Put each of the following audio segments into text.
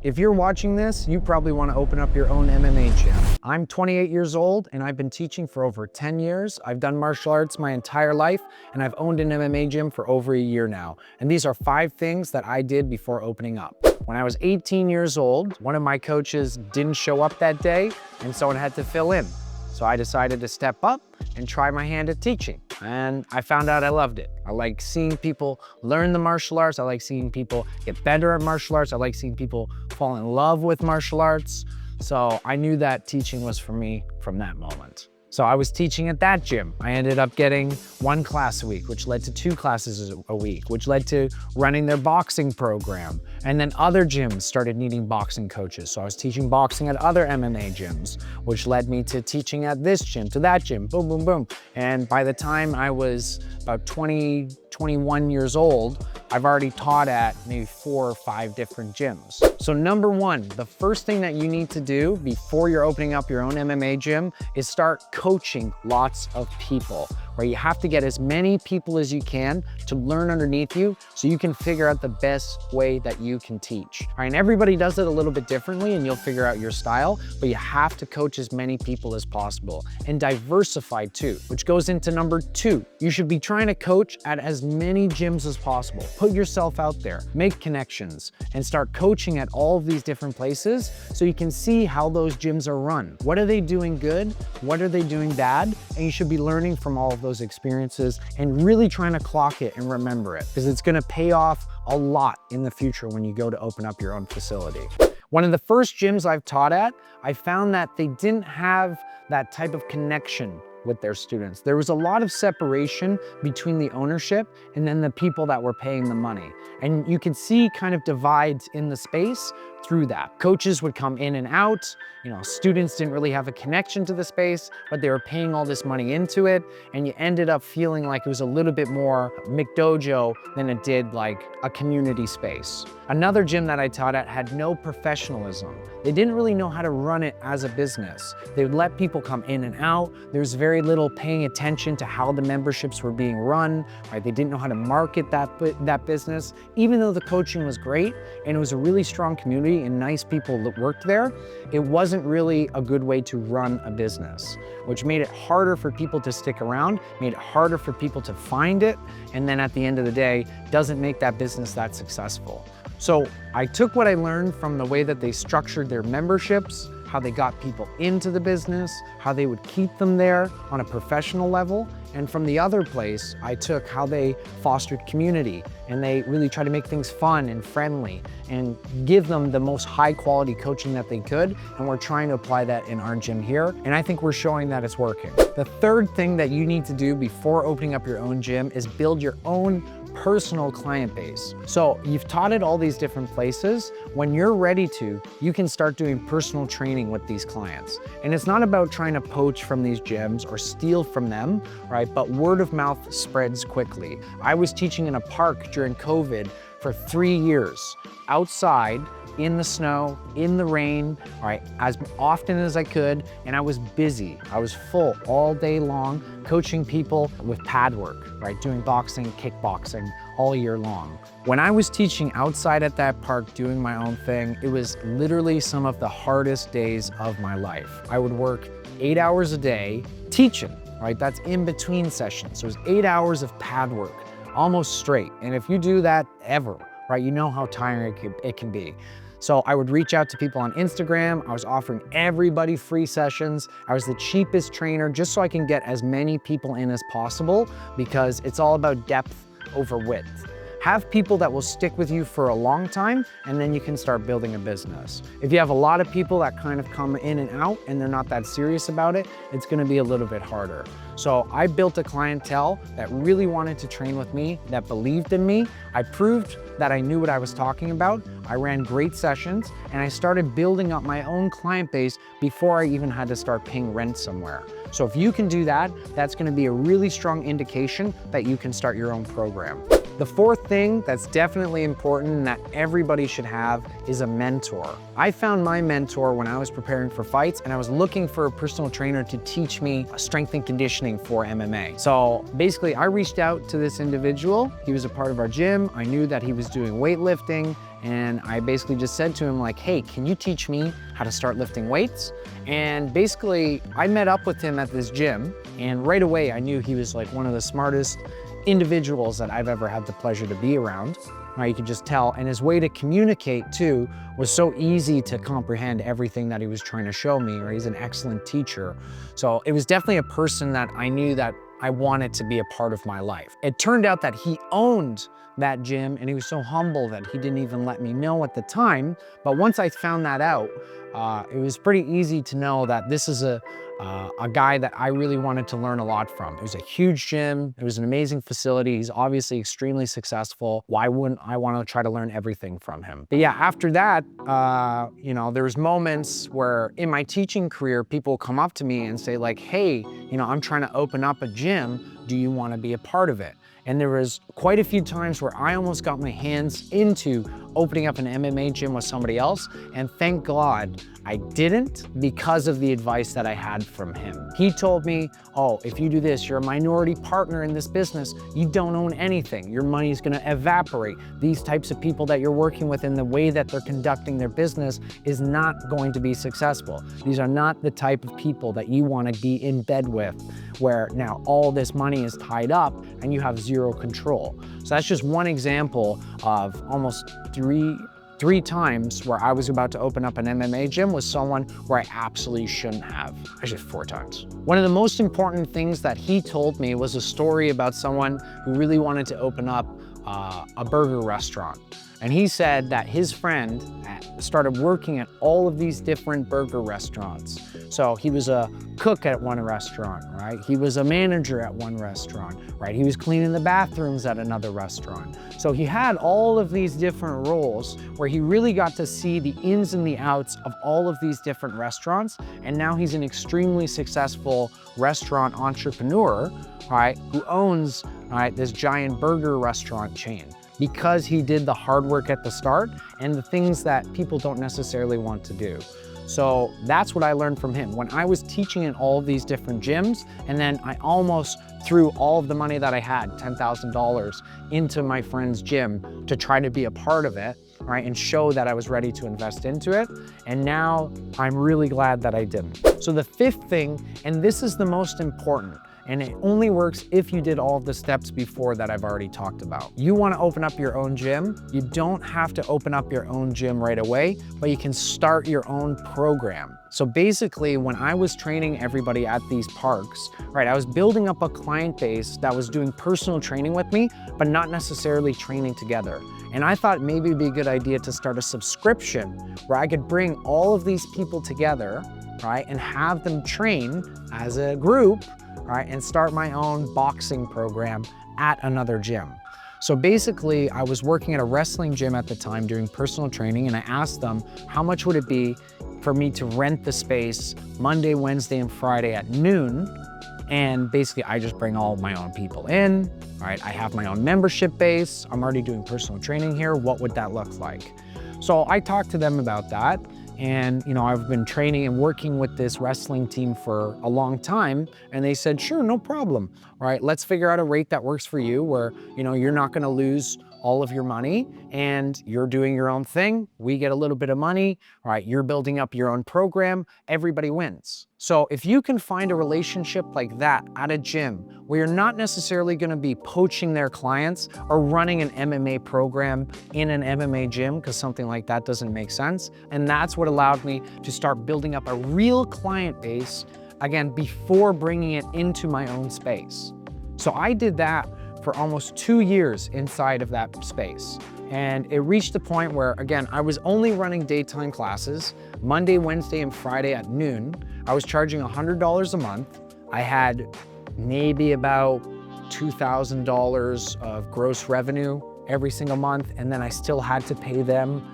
If you're watching this, you probably want to open up your own MMA gym. I'm 28 years old and I've been teaching for over 10 years. I've done martial arts my entire life and I've owned an MMA gym for over a year now. And these are 5 things that I did before opening up. When I was 18 years old, one of my coaches didn't show up that day and someone had to fill in. So I decided to step up and try my hand at teaching. And I found out I loved it. I like seeing people learn the martial arts. I like seeing people get better at martial arts. I like seeing people fall in love with martial arts. So I knew that teaching was for me from that moment. So I was teaching at that gym. I ended up getting 1 class a week, which led to 2 classes a week, which led to running their boxing program. And then other gyms started needing boxing coaches. So I was teaching boxing at other MMA gyms, which led me to teaching at this gym, to that gym, boom, boom, boom. And by the time I was about 20, 21 years old, I've already taught at maybe 4 or 5 different gyms. So number 1, the first thing that you need to do before you're opening up your own MMA gym is start coaching lots of people, where you have to get as many people as you can to learn underneath you so you can figure out the best way that you can teach. All right, and everybody does it a little bit differently and you'll figure out your style, but you have to coach as many people as possible and diversify too, which goes into number 2. You should be trying to coach at as many gyms as possible. Put yourself out there, make connections, and start coaching at all of these different places so you can see how those gyms are run. What are they doing good? What are they doing bad? And you should be learning from all of those experiences and really trying to clock it and remember it, because it's gonna pay off a lot in the future when you go to open up your own facility. One of the first gyms I've taught at, I found that they didn't have that type of connection with their students. There was a lot of separation between the ownership and then the people that were paying the money. And you could see kind of divides in the space through that. Coaches would come in and out, students didn't really have a connection to the space, but they were paying all this money into it, and you ended up feeling like it was a little bit more McDojo than it did like a community space. Another gym that I taught at had no professionalism. They didn't really know how to run it as a business. They would let people come in and out. There was very little paying attention to how the memberships were being run, right? They didn't know how to market that business. Even though the coaching was great and it was a really strong community and nice people that worked there, it wasn't really a good way to run a business, which made it harder for people to stick around, made it harder for people to find it, and then at the end of the day, doesn't make that business that successful. So I took what I learned from the way that they structured their memberships, how they got people into the business, how they would keep them there on a professional level. And from the other place, I took how they fostered community and they really tried to make things fun and friendly and give them the most high quality coaching that they could. And we're trying to apply that in our gym here. And I think we're showing that it's working. The third thing that you need to do before opening up your own gym is build your own personal client base. So you've taught at all these different places. When you're ready to, you can start doing personal training with these clients. And it's not about trying to poach from these gyms or steal from them, right? But word of mouth spreads quickly. I was teaching in a park during COVID for 3 years, outside, in the snow, in the rain, all right, as often as I could, and I was busy. I was full all day long, coaching people with pad work, right, doing boxing, kickboxing all year long. When I was teaching outside at that park, doing my own thing, it was literally some of the hardest days of my life. I would work 8 hours a day teaching, right? That's in between sessions. So it was 8 hours of pad work, almost straight. And if you do that ever, right, you know how tiring it can be. So I would reach out to people on Instagram. I was offering everybody free sessions. I was the cheapest trainer just so I can get as many people in as possible, because it's all about depth over width. Have people that will stick with you for a long time, and then you can start building a business. If you have a lot of people that kind of come in and out and they're not that serious about it, it's gonna be a little bit harder. So I built a clientele that really wanted to train with me, that believed in me. I proved that I knew what I was talking about. I ran great sessions, and I started building up my own client base before I even had to start paying rent somewhere. So if you can do that, that's gonna be a really strong indication that you can start your own program. The fourth thing that's definitely important and that everybody should have is a mentor. I found my mentor when I was preparing for fights, and I was looking for a personal trainer to teach me strength and conditioning for MMA. So basically I reached out to this individual. He was a part of our gym. I knew that he was doing weightlifting, and I basically just said to him like, hey, can you teach me how to start lifting weights? And basically I met up with him at this gym, and right away I knew he was like one of the smartest individuals that I've ever had the pleasure to be around. You could just tell, and his way to communicate too was so easy to comprehend everything that he was trying to show me, or he's an excellent teacher. So it was definitely a person that I knew that I wanted to be a part of my life. It turned out that he owned that gym, and he was so humble that he didn't even let me know at the time. But once I found that out, it was pretty easy to know that this is a guy that I really wanted to learn a lot from. It was a huge gym. It was an amazing facility. He's obviously extremely successful. Why wouldn't I want to try to learn everything from him? But yeah, after that, you know, there's moments where in my teaching career, people come up to me and say like, hey, you know, I'm trying to open up a gym. Do you want to be a part of it? And there was quite a few times where I almost got my hands into opening up an MMA gym with somebody else, and thank God I didn't, because of the advice that I had from him. He told me, oh, if you do this, you're a minority partner in this business, you don't own anything, your money's gonna evaporate. These types of people that you're working with and the way that they're conducting their business is not going to be successful. These are not the type of people that you wanna be in bed with, where now all this money is tied up and you have zero control. So that's just one example of almost three times where I was about to open up an MMA gym with someone where I absolutely shouldn't have. Actually 4 times. One of the most important things that he told me was a story about someone who really wanted to open up a burger restaurant. And he said that his friend started working at all of these different burger restaurants. So he was a cook at one restaurant, right? He was a manager at one restaurant, right? He was cleaning the bathrooms at another restaurant. So he had all of these different roles where he really got to see the ins and the outs of all of these different restaurants. And now he's an extremely successful restaurant entrepreneur, right? Who owns, right, this giant burger restaurant chain, because he did the hard work at the start and the things that people don't necessarily want to do. So that's what I learned from him. When I was teaching in all of these different gyms, and then I almost threw all of the money that I had, $10,000, into my friend's gym to try to be a part of it, right, and show that I was ready to invest into it. And now I'm really glad that I didn't. So the fifth thing, and this is the most important, and it only works if you did all of the steps before that I've already talked about. You want to open up your own gym. You don't have to open up your own gym right away, but you can start your own program. So basically, when I was training everybody at these parks, right, I was building up a client base that was doing personal training with me, but not necessarily training together. And I thought maybe it'd be a good idea to start a subscription where I could bring all of these people together, right, and have them train as a group, right, and start my own boxing program at another gym. So basically, I was working at a wrestling gym at the time doing personal training, and I asked them, how much would it be for me to rent the space Monday, Wednesday, and Friday at noon? And basically, I just bring all of my own people in, all right? I have my own membership base. I'm already doing personal training here. What would that look like? So I talked to them about that. And, you know, I've been training and working with this wrestling team for a long time. And they said, sure, no problem. All right, let's figure out a rate that works for you where, you know, you're not going to lose all of your money and you're doing your own thing. We get a little bit of money, all right? You're building up your own program. Everybody wins. So if you can find a relationship like that at a gym where you're not necessarily going to be poaching their clients or running an MMA program in an MMA gym, because something like that doesn't make sense. And that's what allowed me to start building up a real client base, again, before bringing it into my own space. So I did that for almost 2 years inside of that space. And it reached the point where, again, I was only running daytime classes, Monday, Wednesday, and Friday at noon. I was charging $100 a month. I had maybe about $2,000 of gross revenue every single month. And then I still had to pay them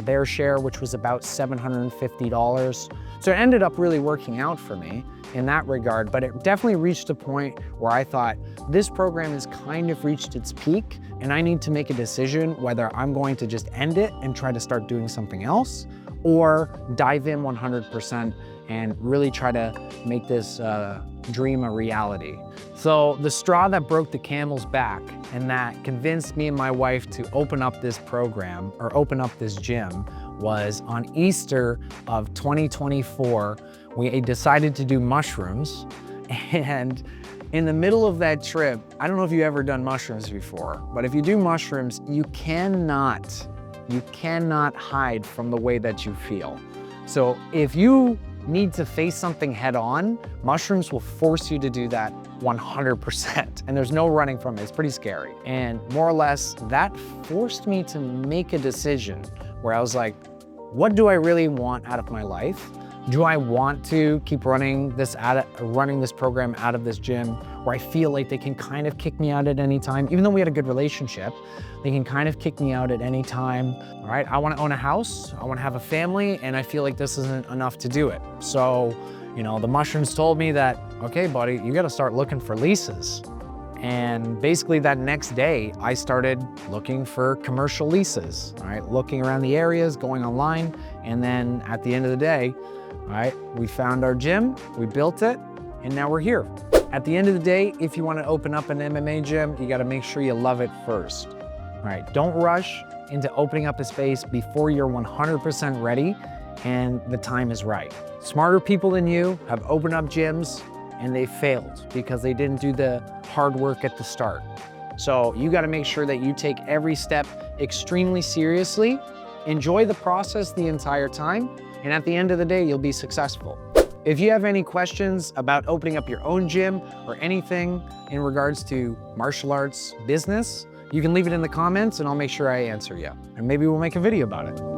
their share, which was about $750. So it ended up really working out for me in that regard, but it definitely reached a point where I thought this program has kind of reached its peak and I need to make a decision whether I'm going to just end it and try to start doing something else or dive in 100% and really try to make this dream a reality. So the straw that broke the camel's back and that convinced me and my wife to open up this program or open up this gym was on Easter of 2024. We decided to do mushrooms, and in the middle of that trip, I don't know if you've ever done mushrooms before, but if you do mushrooms, you cannot hide from the way that you feel. So if you need to face something head on, mushrooms will force you to do that 100%. And there's no running from it. It's pretty scary. And more or less, that forced me to make a decision where I was like, what do I really want out of my life? Do I want to keep running this program out of this gym where I feel like they can kind of kick me out at any time? Even though we had a good relationship, they can kind of kick me out at any time. All right, I want to own a house, I want to have a family, and I feel like this isn't enough to do it. So, you know, the mushrooms told me that, okay, buddy, you got to start looking for leases. And basically that next day, I started looking for commercial leases, all right, looking around the areas, going online, and then at the end of the day, all right, we found our gym, we built it, and now we're here. At the end of the day, if you want to open up an MMA gym, you got to make sure you love it first. All right, don't rush into opening up a space before you're 100% ready and the time is right. Smarter people than you have opened up gyms and they failed because they didn't do the hard work at the start. So you got to make sure that you take every step extremely seriously, enjoy the process the entire time, and at the end of the day, you'll be successful. If you have any questions about opening up your own gym or anything in regards to martial arts business, you can leave it in the comments and I'll make sure I answer you. And maybe we'll make a video about it.